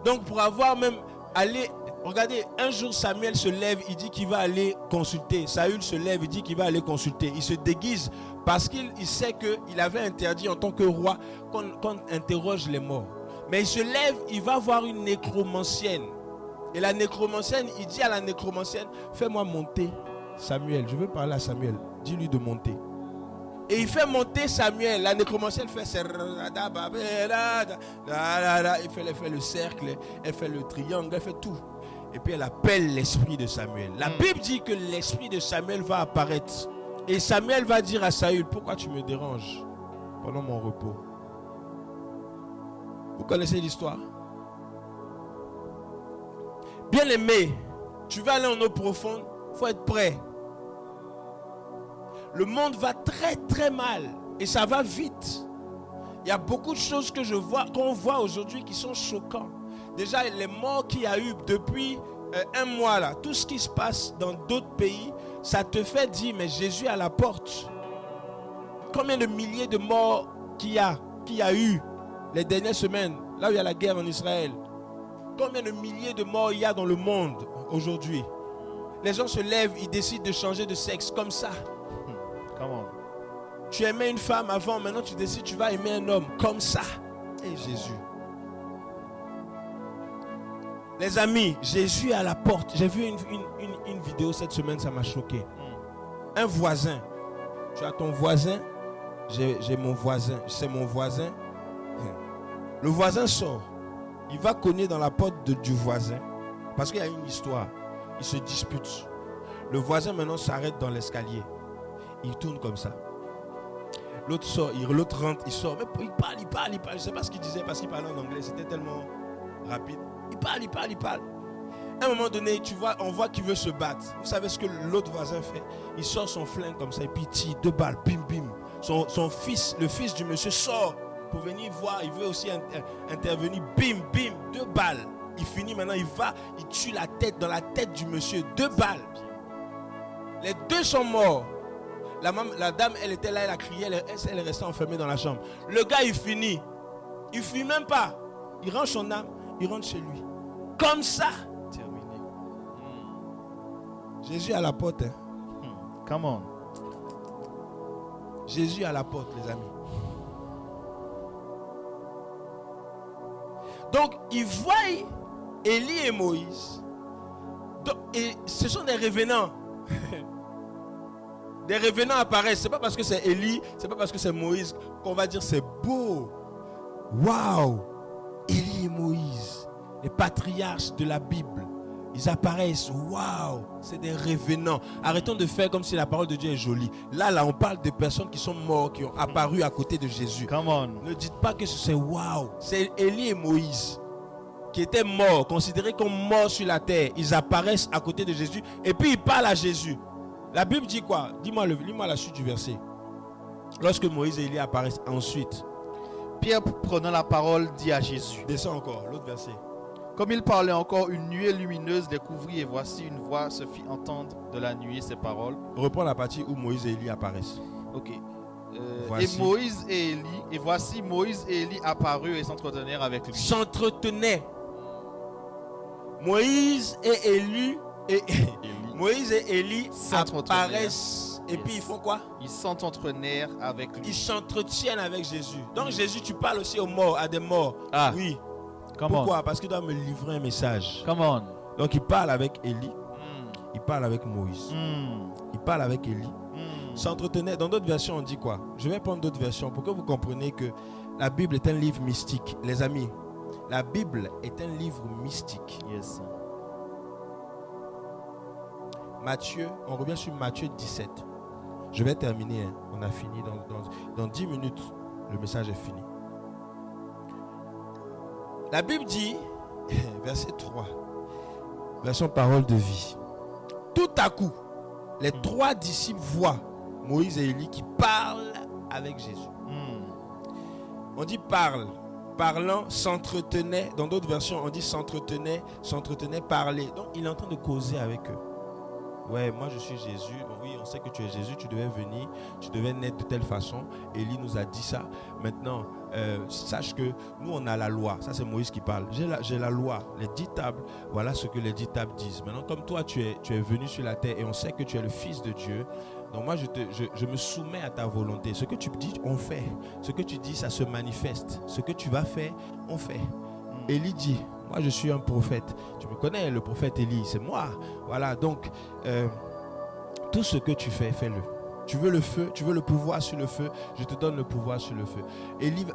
[SPEAKER 1] Donc pour avoir même allé, regardez, un jour Samuel se lève, il dit qu'il va aller consulter. Saül se lève, il dit qu'il va aller consulter. Il se déguise parce qu'il sait qu'il avait interdit en tant que roi qu'on interroge les morts. Mais il se lève, il va voir une nécromancienne. Et la nécromancienne, il dit à la nécromancienne, fais-moi monter Samuel. Je veux parler à Samuel. Dis-lui de monter. Et il fait monter Samuel. La nécromancienne fait elle fait le cercle, elle fait le triangle, elle fait tout. Et puis elle appelle l'esprit de Samuel. La Bible dit que l'esprit de Samuel va apparaître. Et Samuel va dire à Saül, pourquoi tu me déranges pendant mon repos? Vous connaissez l'histoire? Bien aimé, tu vas aller en eau profonde, il faut être prêt. Le monde va très très mal et ça va vite. Il y a beaucoup de choses que qu'on voit aujourd'hui qui sont choquantes. Déjà les morts qu'il y a eu depuis 1 mois là, tout ce qui se passe dans d'autres pays, ça te fait dire mais Jésus est à la porte. Combien de milliers de morts qu'il y a eu les dernières semaines, là où il y a la guerre en Israël. Combien de milliers de morts il y a dans le monde aujourd'hui. Les gens se lèvent, ils décident de changer de sexe comme ça.
[SPEAKER 2] Comment?
[SPEAKER 1] Tu aimais une femme avant, maintenant tu décides tu vas aimer un homme comme ça. Et Jésus. Les amis, Jésus est à la porte. J'ai vu une vidéo cette semaine, ça m'a choqué. Un voisin. Tu as ton voisin, j'ai mon voisin, c'est mon voisin. Le voisin sort. Il va cogner dans la porte du voisin. Parce qu'il y a une histoire. Ils se disputent. Le voisin maintenant s'arrête dans l'escalier. Il tourne comme ça. L'autre sort, l'autre rentre, il sort. Mais il parle. Je ne sais pas ce qu'il disait parce qu'il parlait en anglais. C'était tellement rapide. Il parle. À un moment donné, tu vois, on voit qu'il veut se battre. Vous savez ce que l'autre voisin fait? Il sort son flingue comme ça et puis il tire 2 balles. Bim, bim. Son fils, le fils du monsieur sort pour venir voir. Il veut aussi intervenir. Bim, bim. 2 balles. Il finit maintenant, il tue la tête dans la tête du monsieur. 2 balles. Les 2 sont morts. La dame, elle était là, elle a crié, elle est restée enfermée dans la chambre. Le gars, il finit. Il fuit même pas. Il range son âme, il rentre chez lui. Comme ça.
[SPEAKER 2] Terminé.
[SPEAKER 1] Jésus est à la porte.
[SPEAKER 2] Come on.
[SPEAKER 1] Jésus est à la porte, les amis. Donc, ils voient Élie et Moïse. Et ce sont des revenants. Des revenants apparaissent. Ce n'est pas parce que c'est Élie, ce n'est pas parce que c'est Moïse qu'on va dire c'est beau. Waouh! Élie et Moïse, les patriarches de la Bible, ils apparaissent. Waouh! C'est des revenants. Arrêtons de faire comme si la parole de Dieu est jolie. Là, on parle de personnes qui sont mortes, qui ont apparu à côté de Jésus.
[SPEAKER 2] Come on.
[SPEAKER 1] Ne dites pas que c'est waouh. C'est Élie et Moïse qui étaient morts, considérés comme morts sur la terre. Ils apparaissent à côté de Jésus et puis ils parlent à Jésus. La Bible dit quoi? Lis-moi la suite du verset. Lorsque Moïse et Élie apparaissent ensuite.
[SPEAKER 2] Pierre, prenant la parole, dit à Jésus.
[SPEAKER 1] Descends encore, l'autre verset.
[SPEAKER 2] Comme il parlait encore, une nuée lumineuse les couvrit et voici une voix se fit entendre de la nuée ces paroles.
[SPEAKER 1] Reprends la partie où Moïse et Élie apparaissent.
[SPEAKER 2] Ok.
[SPEAKER 1] Voici.
[SPEAKER 2] Et voici Moïse et Élie apparurent et s'entretenirent avec lui.
[SPEAKER 1] S'entretenaient. Moïse et Élie Moïse et Élie apparaissent et puis ils font quoi?
[SPEAKER 2] Ils s'entretenaient avec lui.
[SPEAKER 1] Ils s'entretiennent avec Jésus. Donc Jésus, tu parles aussi aux morts, à des morts.
[SPEAKER 2] Ah.
[SPEAKER 1] Oui.
[SPEAKER 2] Come
[SPEAKER 1] Pourquoi?
[SPEAKER 2] on.
[SPEAKER 1] Parce qu'il doit me livrer un message.
[SPEAKER 2] Come on.
[SPEAKER 1] Donc il parle avec Élie, il parle avec Moïse, il parle avec Élie. S'entretenait. Dans d'autres versions, on dit quoi? Je vais prendre d'autres versions pour que vous compreniez que la Bible est un livre mystique. Les amis, la Bible est un livre mystique.
[SPEAKER 2] Yes.
[SPEAKER 1] Matthieu, on revient sur Matthieu 17. Je vais terminer, hein. On a fini. Dans 10 minutes, le message est fini. La Bible dit, verset 3, version parole de vie. Tout à coup, les trois disciples voient Moïse et Élie qui parlent avec Jésus. On dit parle, parlant, s'entretenait. Dans d'autres versions, on dit s'entretenait, parler. Donc, il est en train de causer avec eux. Ouais, moi je suis Jésus. Oui, on sait que tu es Jésus. Tu devais venir, tu devais naître de telle façon. Élie nous a dit ça. Maintenant, sache que nous on a la loi. Ça c'est Moïse qui parle. J'ai la loi, les 10 tables. Voilà ce que les 10 tables disent. Maintenant, comme toi tu es venu sur la terre et on sait que tu es le Fils de Dieu. Donc moi je me soumets à ta volonté. Ce que tu dis, on fait. Ce que tu dis, ça se manifeste. Ce que tu vas faire, on fait. Élie dit, moi je suis un prophète. Tu me connais, le prophète Élie, c'est moi. Voilà, donc tout ce que tu fais, fais-le. Tu veux le feu, tu veux le pouvoir sur le feu, je te donne le pouvoir sur le feu.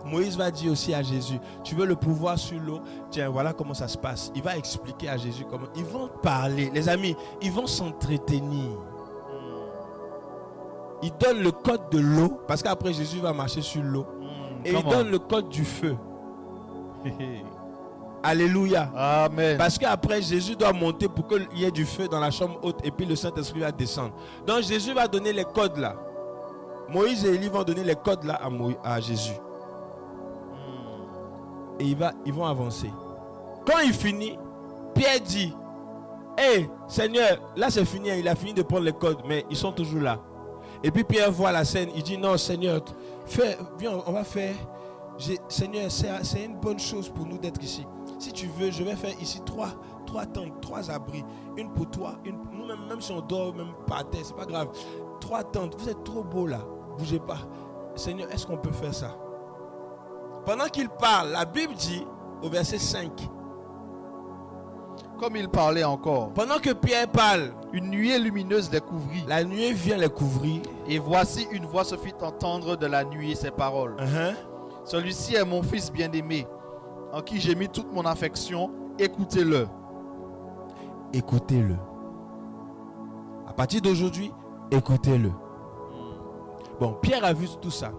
[SPEAKER 1] Moïse va dire aussi à Jésus, tu veux le pouvoir sur l'eau, tiens, voilà comment ça se passe. Il va expliquer à Jésus comment. Ils vont parler, les amis, ils vont s'entretenir. Il donne le code de l'eau, parce qu'après Jésus va marcher sur l'eau. Et il donne le code du feu. Alléluia.
[SPEAKER 2] Amen.
[SPEAKER 1] Parce qu'après Jésus doit monter pour qu'il y ait du feu dans la chambre haute et puis le Saint-Esprit va descendre. Donc Jésus va donner les codes là. Moïse et Élie vont donner les codes là à Jésus. Et ils vont avancer. Quand il finit, Pierre dit, hé Seigneur, là c'est fini, il a fini de prendre les codes, mais ils sont toujours là. Et puis Pierre voit la scène, il dit non Seigneur, viens, on va faire. Seigneur, c'est une bonne chose pour nous d'être ici. Si tu veux, je vais faire ici trois tentes, 3 abris. Une pour toi, nous-mêmes, même si on dort même par terre, c'est pas grave. 3 tentes, vous êtes trop beaux là, bougez pas. Seigneur, est-ce qu'on peut faire ça? Pendant qu'il parle, la Bible dit au verset 5.
[SPEAKER 2] Comme il parlait encore,
[SPEAKER 1] Pendant que Pierre parle,
[SPEAKER 2] une nuée lumineuse les couvrit.
[SPEAKER 1] la nuée vient les couvrir.
[SPEAKER 2] Et voici une voix se fit entendre de la nuée ces paroles. Celui-ci est mon fils bien-aimé, en qui j'ai mis toute mon affection. Écoutez-le.
[SPEAKER 1] Écoutez-le. À partir d'aujourd'hui, écoutez-le. Bon, Pierre a vu tout ça.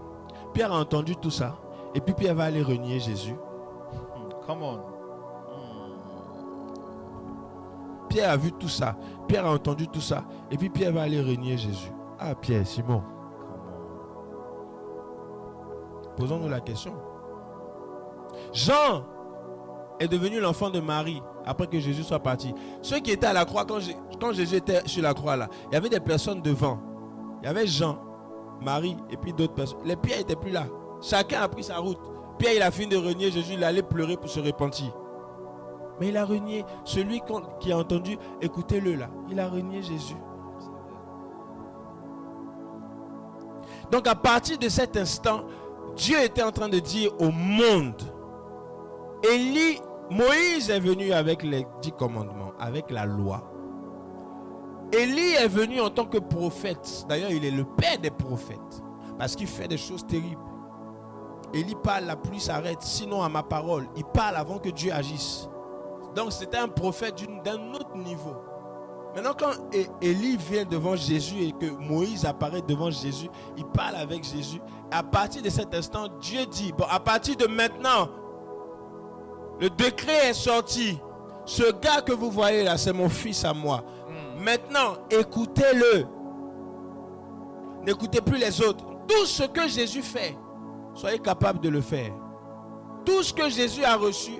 [SPEAKER 1] Pierre a entendu tout ça. Et puis Pierre va aller renier Jésus.
[SPEAKER 2] Come on.
[SPEAKER 1] Pierre a vu tout ça. Pierre a entendu tout ça. Et puis Pierre va aller renier Jésus. Ah, Pierre, Simon. Posons-nous la question. Jean est devenu l'enfant de Marie après que Jésus soit parti. Ceux qui étaient à la croix, quand Jésus était sur la croix là, il y avait des personnes devant. Il y avait Jean, Marie et puis d'autres personnes. Les Pierre n'étaient plus là. Chacun a pris sa route. Pierre, il a fini de renier Jésus, il allait pleurer pour se repentir. Mais il a renié celui qui a entendu, écoutez-le là. Il a renié Jésus. Donc à partir de cet instant, Dieu était en train de dire au monde, Moïse est venu avec les 10 commandements, avec la loi. Élie est venu en tant que prophète. D'ailleurs, il est le père des prophètes. Parce qu'il fait des choses terribles. Élie parle, la pluie s'arrête. Sinon, à ma parole, il parle avant que Dieu agisse. Donc, c'était un prophète d'un autre niveau. Maintenant, quand Élie vient devant Jésus et que Moïse apparaît devant Jésus, il parle avec Jésus. À partir de cet instant, Dieu dit, bon, à partir de maintenant, le décret est sorti. Ce gars que vous voyez là, c'est mon fils à moi. Maintenant, écoutez-le. N'écoutez plus les autres. Tout ce que Jésus fait, soyez capable de le faire. Tout ce que Jésus a reçu,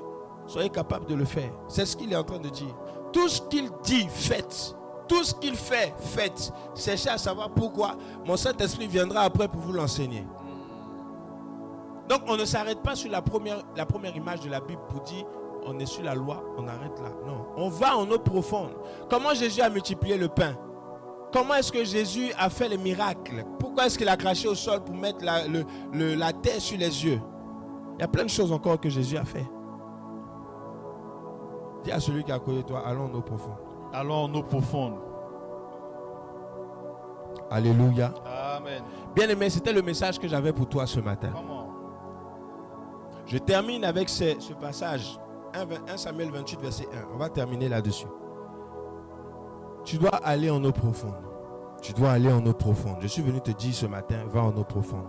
[SPEAKER 1] soyez capables de le faire. C'est ce qu'il est en train de dire. Tout ce qu'il dit, faites. Tout ce qu'il fait, faites. Cherchez à savoir pourquoi. Mon Saint-Esprit viendra après pour vous l'enseigner. Donc on ne s'arrête pas sur la première image de la Bible pour dire on est sur la loi, on arrête là. Non, on va en eau profonde. Comment Jésus a multiplié le pain? Comment est-ce que Jésus a fait les miracles? Pourquoi est-ce qu'il a craché au sol pour mettre la terre sur les yeux? Il y a plein de choses encore que Jésus a fait. Dis à celui qui est à côté de toi, allons en eau profonde.
[SPEAKER 2] Allons en eau profonde.
[SPEAKER 1] Alléluia.
[SPEAKER 2] Amen.
[SPEAKER 1] Bien aimé, c'était le message que j'avais pour toi ce matin.
[SPEAKER 2] Comment?
[SPEAKER 1] Je termine avec ce passage. 1 Samuel 28, verset 1. On va terminer là-dessus. Tu dois aller en eau profonde. Tu dois aller en eau profonde. Je suis venu te dire ce matin, va en eau profonde.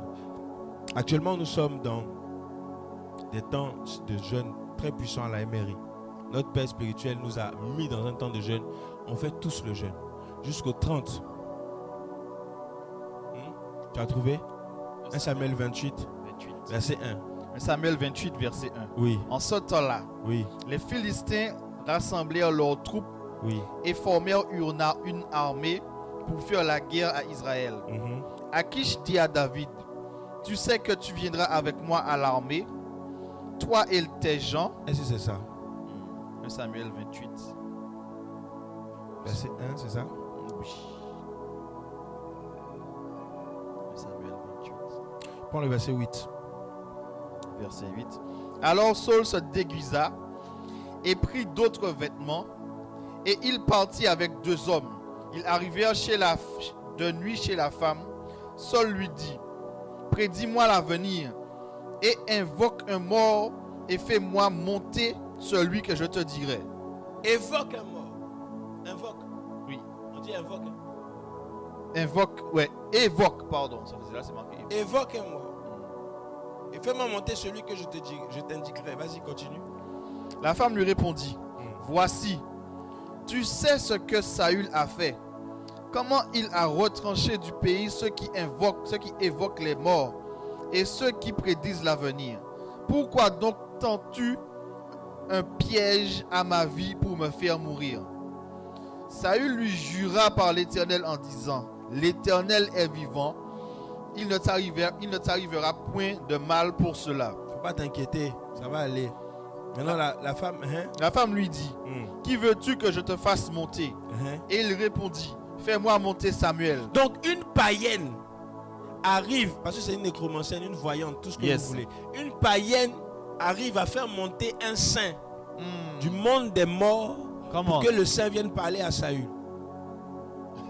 [SPEAKER 1] Actuellement, nous sommes dans des temps de jeûne très puissants à la MRI. Notre Père spirituel nous a mis dans un temps de jeûne. On fait tous le jeûne. Jusqu'au 30. Tu as trouvé? 1 Samuel 28, verset 1.
[SPEAKER 2] 1 Samuel 28, verset 1.
[SPEAKER 1] Oui.
[SPEAKER 2] En ce temps-là,
[SPEAKER 1] Oui.
[SPEAKER 2] les Philistins rassemblèrent leurs troupes
[SPEAKER 1] Oui.
[SPEAKER 2] et formèrent une armée pour faire la guerre à Israël. Akish dit à David, tu sais que tu viendras avec moi à l'armée, toi et tes gens.
[SPEAKER 1] Est-ce que c'est ça?
[SPEAKER 2] 1 Samuel 28.
[SPEAKER 1] Verset 1, c'est ça?
[SPEAKER 2] Oui. 1 Samuel 28.
[SPEAKER 1] Prends le verset 8.
[SPEAKER 2] Verset 8. Alors Saul se déguisa et prit d'autres vêtements et il partit avec 2 hommes. Ils arrivèrent de nuit chez la femme. Saul lui dit, prédis-moi l'avenir et invoque un mort et fais-moi monter celui que je te dirai.
[SPEAKER 1] Évoque un mort. Invoque.
[SPEAKER 2] Oui.
[SPEAKER 1] On dit invoque.
[SPEAKER 2] Évoque, pardon. Là, c'est marqué.
[SPEAKER 1] Évoque un mort. Et fais-moi monter celui que je t'indiquerai. Vas-y, continue.
[SPEAKER 2] La femme lui répondit, voici, tu sais ce que Saül a fait. Comment il a retranché du pays ceux qui évoquent les morts et ceux qui prédisent l'avenir. Pourquoi donc tends-tu un piège à ma vie pour me faire mourir? Saül lui jura par l'Éternel en disant, l'Éternel est vivant, il ne t'arrivera point de mal pour cela.
[SPEAKER 1] Faut pas t'inquiéter, ça va aller. Maintenant la femme...
[SPEAKER 2] La femme lui dit, qui veux-tu que je te fasse monter? Et il répondit, fais-moi monter Samuel.
[SPEAKER 1] Donc une païenne arrive, parce que c'est une nécromancienne, une voyante, tout ce que vous voulez. Une païenne arrive à faire monter un saint du monde des morts pour que le saint vienne parler à Saül.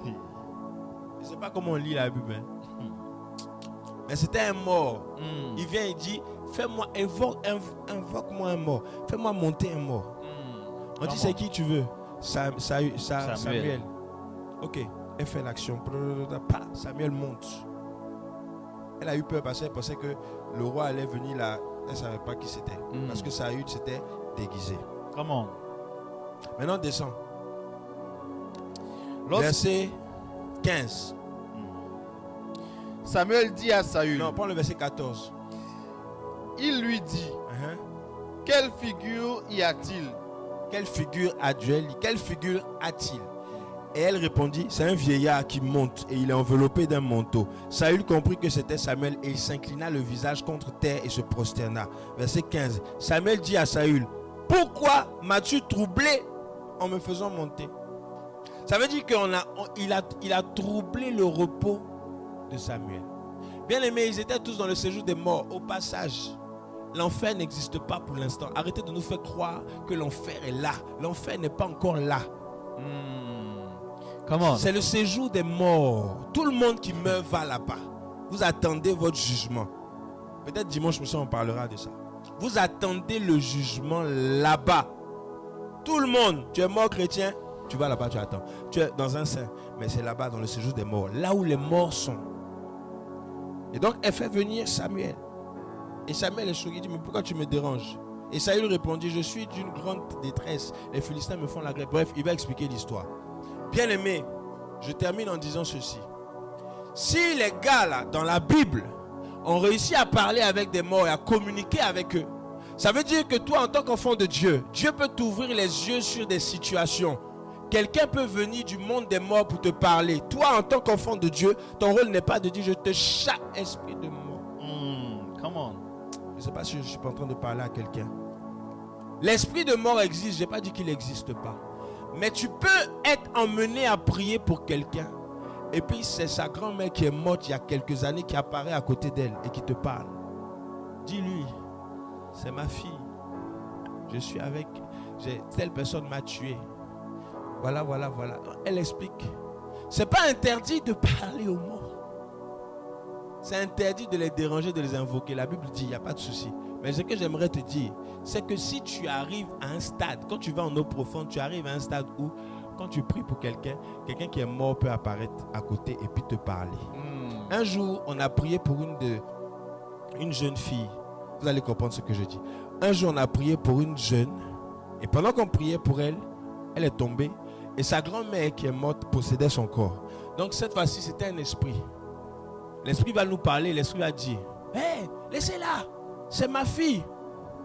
[SPEAKER 1] Je ne sais pas comment on lit la Bible. Mais c'était un mort. Il vient et dit, fais-moi, invoque-moi un mort. Fais-moi monter un mort. On dit, c'est qui tu veux? Samuel. Ok, elle fait l'action. Samuel monte. Elle a eu peur parce qu'elle pensait que le roi allait venir là. Elle ne savait pas qui c'était. Parce que Saül s'était déguisé.
[SPEAKER 2] Comment?
[SPEAKER 1] Maintenant, descend. Verset 15.
[SPEAKER 2] Samuel dit à Saül.
[SPEAKER 1] Non, prends le verset 14.
[SPEAKER 2] Il lui dit, quelle figure y a-t-il?
[SPEAKER 1] Quelle figure a-t-il? Quelle figure a-t-il? Et elle répondit, c'est un vieillard qui monte et il est enveloppé d'un manteau. Saül comprit que c'était Samuel et il s'inclina le visage contre terre et se prosterna. Verset 15. Samuel dit à Saül, pourquoi m'as-tu troublé en me faisant monter? Ça veut dire qu'il a troublé le repos de Samuel. Bien aimés, ils étaient tous dans le séjour des morts. Au passage, l'enfer n'existe pas pour l'instant. Arrêtez de nous faire croire que l'enfer est là. L'enfer n'est pas encore là.
[SPEAKER 2] Comment?
[SPEAKER 1] C'est le séjour des morts. Tout le monde qui meurt va là-bas. Vous attendez votre jugement. Peut-être dimanche on parlera de ça. Vous attendez le jugement là-bas. Tout le monde. Tu es mort chrétien, tu vas là-bas, tu attends. Tu es dans un sein, mais c'est là-bas dans le séjour des morts. Là où les morts sont. Et donc elle fait venir Samuel. Et Samuel est choqué, il dit, mais pourquoi tu me déranges? Et Saül répondit, je suis d'une grande détresse. Les Philistins me font la guerre. Bref, il va expliquer l'histoire. Bien aimé, je termine en disant ceci. Si les gars là, dans la Bible, ont réussi à parler avec des morts et à communiquer avec eux, Ça veut dire que toi, en tant qu'enfant de Dieu, Dieu peut t'ouvrir les yeux sur des situations. Quelqu'un peut venir du monde des morts pour te parler. Toi, en tant qu'enfant de Dieu, ton rôle n'est pas de dire je te chasse, esprit de mort.
[SPEAKER 2] Come on.
[SPEAKER 1] Je ne sais pas si je suis pas en train de parler à quelqu'un. L'esprit de mort existe, je n'ai pas dit qu'il n'existe pas. Mais tu peux être emmené à prier pour quelqu'un. Et puis c'est sa grand-mère qui est morte il y a quelques années qui apparaît à côté d'elle et qui te parle. Dis-lui, c'est ma fille. Je suis avec, telle personne m'a tué. Voilà. Elle explique. C'est pas interdit de parler aux morts. C'est interdit de les déranger, de les invoquer. La Bible dit, il n'y a pas de souci. Mais ce que j'aimerais te dire, c'est que si tu arrives à un stade, quand tu vas en eau profonde, tu arrives à un stade où, quand tu pries pour quelqu'un qui est mort peut apparaître à côté et puis te parler. Un jour, on a prié pour une jeune fille. Vous allez comprendre ce que je dis. Un jour, on a prié pour une jeune. Et pendant qu'on priait pour elle, elle est tombée. Et sa grand-mère qui est morte possédait son corps. Donc cette fois-ci, c'était un esprit. L'esprit va nous parler. L'esprit va dire, hé, laissez-la. C'est ma fille.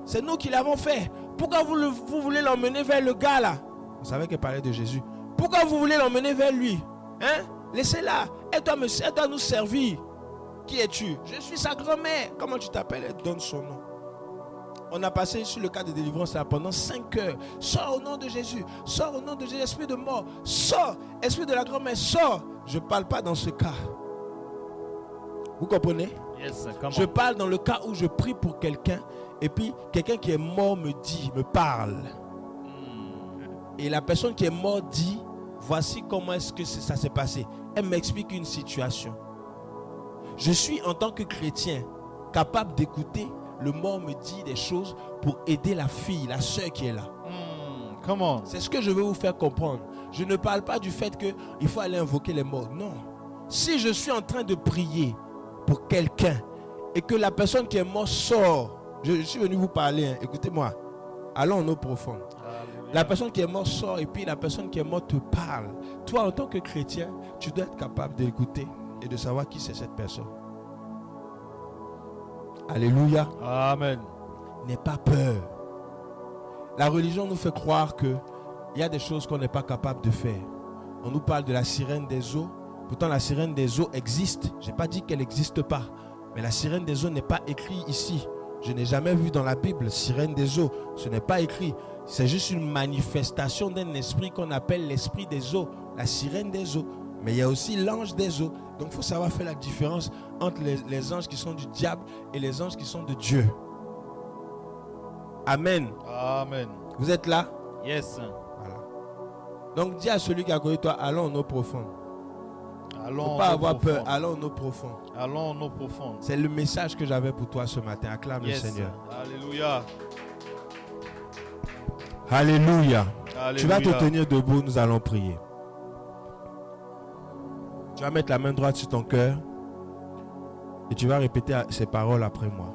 [SPEAKER 1] C'est nous qui l'avons fait. Pourquoi vous voulez l'emmener vers le gars là? On savait qu'elle parlait de Jésus. Pourquoi vous voulez l'emmener vers lui? Hein? Laissez-la. Elle doit nous servir. Qui es-tu? Je suis sa grand-mère. Comment tu t'appelles? Elle donne son nom. On a passé sur le cas de délivrance là pendant 5 heures. Sors au nom de Jésus. Sors au nom de Jésus. Esprit de mort. Sors. Esprit de la grand-mère. Sors. Je ne parle pas dans ce cas. Vous comprenez?
[SPEAKER 2] Yes,
[SPEAKER 1] je parle dans le cas où je prie pour quelqu'un et puis quelqu'un qui est mort me parle. Et la personne qui est morte dit, voici comment est-ce que ça s'est passé. Elle m'explique une situation. Je suis en tant que chrétien capable d'écouter le mort me dit des choses pour aider la fille, la soeur qui est là.
[SPEAKER 2] Comment?
[SPEAKER 1] C'est ce que je veux vous faire comprendre. Je ne parle pas du fait qu'il faut aller invoquer les morts. Non. Si je suis en train de prier pour quelqu'un et que la personne qui est morte sort, je suis venu vous parler, hein, écoutez-moi, allons en eau profonde. La personne qui est morte sort et puis la personne qui est morte te parle. Toi, en tant que chrétien, tu dois être capable d'écouter et de savoir qui c'est cette personne. Alléluia.
[SPEAKER 2] Amen.
[SPEAKER 1] N'aie pas peur. La religion nous fait croire qu'il y a des choses qu'on n'est pas capable de faire. On nous parle de la sirène des eaux. Pourtant, la sirène des eaux existe. Je n'ai pas dit qu'elle n'existe pas. Mais la sirène des eaux n'est pas écrite ici. Je n'ai jamais vu dans la Bible sirène des eaux. Ce n'est pas écrit. C'est juste une manifestation d'un esprit qu'on appelle l'esprit des eaux. La sirène des eaux. Mais il y a aussi l'ange des eaux. Donc il faut savoir faire la différence entre les anges qui sont du diable et les anges qui sont de Dieu. Amen.
[SPEAKER 2] Amen.
[SPEAKER 1] Vous êtes là?
[SPEAKER 2] Yes.
[SPEAKER 1] Voilà. Donc dis à celui qui est à côté de toi, allons en eau profonde.
[SPEAKER 2] Allons.
[SPEAKER 1] Il ne faut pas avoir peur, allons en eau profonde.
[SPEAKER 2] Allons en eau profonde.
[SPEAKER 1] C'est le message que j'avais pour toi ce matin. Acclame le Seigneur.
[SPEAKER 2] Alléluia.
[SPEAKER 1] Alléluia.
[SPEAKER 2] Alléluia.
[SPEAKER 1] Tu vas te tenir debout, nous allons prier. Tu vas mettre la main droite sur ton cœur et tu vas répéter ces paroles après moi.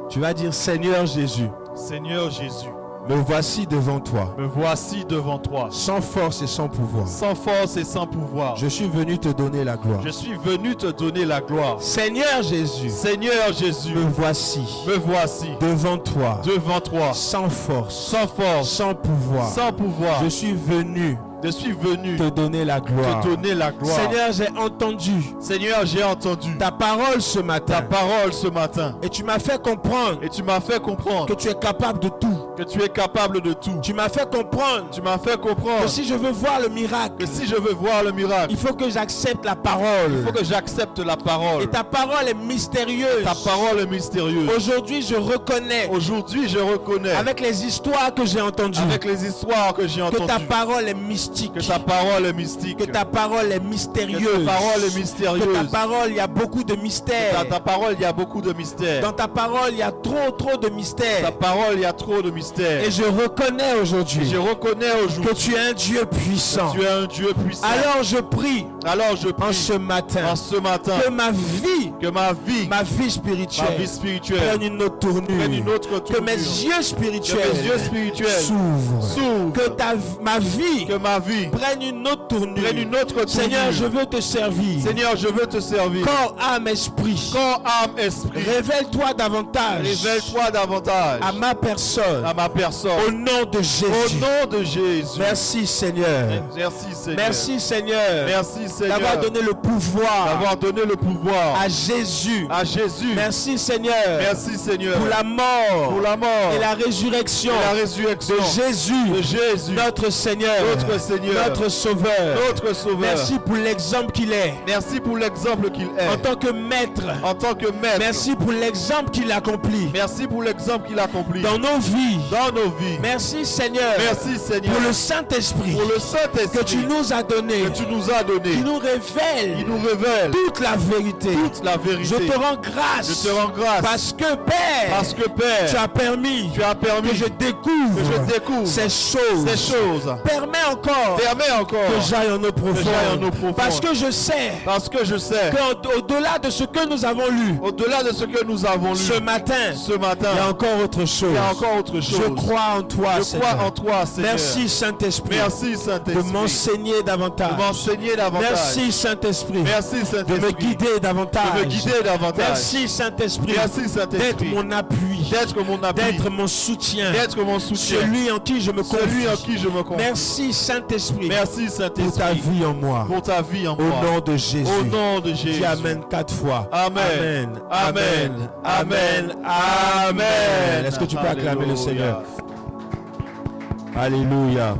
[SPEAKER 1] Tu vas dire, Seigneur Jésus.
[SPEAKER 2] Seigneur Jésus.
[SPEAKER 1] Me voici devant toi.
[SPEAKER 2] Me voici devant toi.
[SPEAKER 1] Sans force et sans pouvoir.
[SPEAKER 2] Sans force et sans pouvoir.
[SPEAKER 1] Je suis venu te donner la gloire.
[SPEAKER 2] Je suis venu te donner la gloire.
[SPEAKER 1] Seigneur Jésus.
[SPEAKER 2] Seigneur Jésus.
[SPEAKER 1] Me voici.
[SPEAKER 2] Me voici.
[SPEAKER 1] Devant toi.
[SPEAKER 2] Devant toi.
[SPEAKER 1] Sans force.
[SPEAKER 2] Sans force.
[SPEAKER 1] Sans pouvoir.
[SPEAKER 2] Sans pouvoir.
[SPEAKER 1] Je suis venu.
[SPEAKER 2] Je suis venu
[SPEAKER 1] te donner la gloire.
[SPEAKER 2] Te donner la gloire.
[SPEAKER 1] Seigneur, j'ai entendu.
[SPEAKER 2] Seigneur, j'ai entendu
[SPEAKER 1] ta parole ce matin.
[SPEAKER 2] Ta parole ce matin.
[SPEAKER 1] Et tu m'as fait comprendre.
[SPEAKER 2] Et tu m'as fait comprendre
[SPEAKER 1] que tu es capable de tout.
[SPEAKER 2] Que tu es capable de tout.
[SPEAKER 1] Tu m'as fait comprendre.
[SPEAKER 2] Tu m'as fait comprendre
[SPEAKER 1] que si je veux voir le miracle.
[SPEAKER 2] Que si je veux voir le miracle.
[SPEAKER 1] Il faut que j'accepte la parole.
[SPEAKER 2] Il faut que j'accepte la parole.
[SPEAKER 1] Et ta parole est mystérieuse.
[SPEAKER 2] Ta parole est mystérieuse.
[SPEAKER 1] Aujourd'hui, je reconnais.
[SPEAKER 2] Aujourd'hui, je reconnais.
[SPEAKER 1] Avec les histoires que j'ai entendues.
[SPEAKER 2] Avec les histoires que j'ai entendues.
[SPEAKER 1] Que ta parole est mystique.
[SPEAKER 2] Que ta parole est mystique.
[SPEAKER 1] Que ta parole est mystérieuse.
[SPEAKER 2] Que ta parole est mystérieuse.
[SPEAKER 1] Que ta parole, il y a beaucoup de mystères.
[SPEAKER 2] Dans ta parole, il y a beaucoup de mystères.
[SPEAKER 1] Dans ta parole, il y a trop de mystères.
[SPEAKER 2] Ta parole, il y a trop de mystères. mystère.
[SPEAKER 1] Et je reconnais
[SPEAKER 2] Et
[SPEAKER 1] aujourd'hui
[SPEAKER 2] je reconnais
[SPEAKER 1] que
[SPEAKER 2] aujourd'hui
[SPEAKER 1] tu es un Dieu puissant.
[SPEAKER 2] que tu es un Dieu puissant.
[SPEAKER 1] Alors je prie
[SPEAKER 2] Alors je
[SPEAKER 1] en
[SPEAKER 2] prie
[SPEAKER 1] ce matin
[SPEAKER 2] en ce matin
[SPEAKER 1] que ma vie
[SPEAKER 2] ma vie
[SPEAKER 1] spirituelle
[SPEAKER 2] spirituelle
[SPEAKER 1] prenne une autre tournure.
[SPEAKER 2] prenne une autre tournure.
[SPEAKER 1] Que mes yeux
[SPEAKER 2] Que
[SPEAKER 1] spirituels
[SPEAKER 2] mes yeux spirituels
[SPEAKER 1] s'ouvrent.
[SPEAKER 2] s'ouvrent.
[SPEAKER 1] Que ma vie
[SPEAKER 2] Que ma vie
[SPEAKER 1] prenne une autre tournure.
[SPEAKER 2] prenne une autre tournure.
[SPEAKER 1] Seigneur, je veux te servir.
[SPEAKER 2] Seigneur, je veux te servir.
[SPEAKER 1] Corps, âme, esprit.
[SPEAKER 2] Corps, âme, esprit.
[SPEAKER 1] Révèle-toi davantage
[SPEAKER 2] Révèle-toi davantage
[SPEAKER 1] à ma personne.
[SPEAKER 2] à ma personne.
[SPEAKER 1] Au nom de Jésus.
[SPEAKER 2] Au nom de Jésus.
[SPEAKER 1] Merci Seigneur.
[SPEAKER 2] Merci Seigneur.
[SPEAKER 1] Merci Seigneur.
[SPEAKER 2] Merci Seigneur.
[SPEAKER 1] D'avoir donné le pouvoir
[SPEAKER 2] D'avoir donné le pouvoir
[SPEAKER 1] à Jésus.
[SPEAKER 2] à Jésus.
[SPEAKER 1] Merci Seigneur.
[SPEAKER 2] Merci Seigneur.
[SPEAKER 1] Pour la mort.
[SPEAKER 2] Pour la mort.
[SPEAKER 1] Et la résurrection.
[SPEAKER 2] Et la résurrection
[SPEAKER 1] de Jésus.
[SPEAKER 2] de Jésus.
[SPEAKER 1] Notre Seigneur.
[SPEAKER 2] Notre Seigneur.
[SPEAKER 1] Notre Sauveur.
[SPEAKER 2] Notre Sauveur.
[SPEAKER 1] Merci pour l'exemple qu'il est.
[SPEAKER 2] Merci pour l'exemple qu'il est.
[SPEAKER 1] En tant que maître.
[SPEAKER 2] En tant que maître.
[SPEAKER 1] Merci pour l'exemple qu'il accomplit.
[SPEAKER 2] Merci pour l'exemple qu'il accomplit.
[SPEAKER 1] Dans nos vies.
[SPEAKER 2] Dans nos vies.
[SPEAKER 1] Merci Seigneur.
[SPEAKER 2] Merci Seigneur.
[SPEAKER 1] Pour le Saint-Esprit.
[SPEAKER 2] Pour le Saint-Esprit.
[SPEAKER 1] Que tu nous as donné.
[SPEAKER 2] Que tu nous as donné.
[SPEAKER 1] Qui nous révèle.
[SPEAKER 2] Qui nous révèle.
[SPEAKER 1] Toute la vérité.
[SPEAKER 2] Toute la vérité.
[SPEAKER 1] Je te rends grâce.
[SPEAKER 2] Je te rends grâce.
[SPEAKER 1] Parce que Père.
[SPEAKER 2] Parce que Père.
[SPEAKER 1] Tu as permis.
[SPEAKER 2] Que
[SPEAKER 1] je découvre.
[SPEAKER 2] Que je découvre.
[SPEAKER 1] Ces choses.
[SPEAKER 2] Ces choses.
[SPEAKER 1] Permets encore.
[SPEAKER 2] Que
[SPEAKER 1] j'aille en eau profonde. Parce que je sais.
[SPEAKER 2] Parce que je sais.
[SPEAKER 1] Qu'au-delà de ce que nous avons lu.
[SPEAKER 2] Au-delà de ce que nous avons lu.
[SPEAKER 1] Ce matin. Il y a encore autre chose.
[SPEAKER 2] Il y a encore autre chose.
[SPEAKER 1] Je crois en toi,
[SPEAKER 2] Je crois en toi, Seigneur.
[SPEAKER 1] Merci Saint-Esprit.
[SPEAKER 2] Merci Saint-Esprit.
[SPEAKER 1] De m'enseigner davantage.
[SPEAKER 2] De m'enseigner davantage.
[SPEAKER 1] Merci Saint-Esprit.
[SPEAKER 2] Merci Saint-Esprit.
[SPEAKER 1] De me guider davantage.
[SPEAKER 2] De me guider davantage.
[SPEAKER 1] Merci Saint-Esprit.
[SPEAKER 2] Merci Saint-Esprit.
[SPEAKER 1] D'être mon appui.
[SPEAKER 2] D'être mon appui.
[SPEAKER 1] D'être mon soutien.
[SPEAKER 2] D'être mon soutien.
[SPEAKER 1] Celui en qui je me confie.
[SPEAKER 2] Celui en qui je me confie.
[SPEAKER 1] Merci Saint-Esprit.
[SPEAKER 2] Merci Saint-Esprit.
[SPEAKER 1] Pour ta vie en moi.
[SPEAKER 2] Pour ta vie en moi.
[SPEAKER 1] Au nom de Jésus.
[SPEAKER 2] Au nom de Jésus.
[SPEAKER 1] Dis Amen 4 fois.
[SPEAKER 2] Amen.
[SPEAKER 1] Amen. Amen. Amen. Est-ce que tu peux acclamer le Seigneur? Alléluia.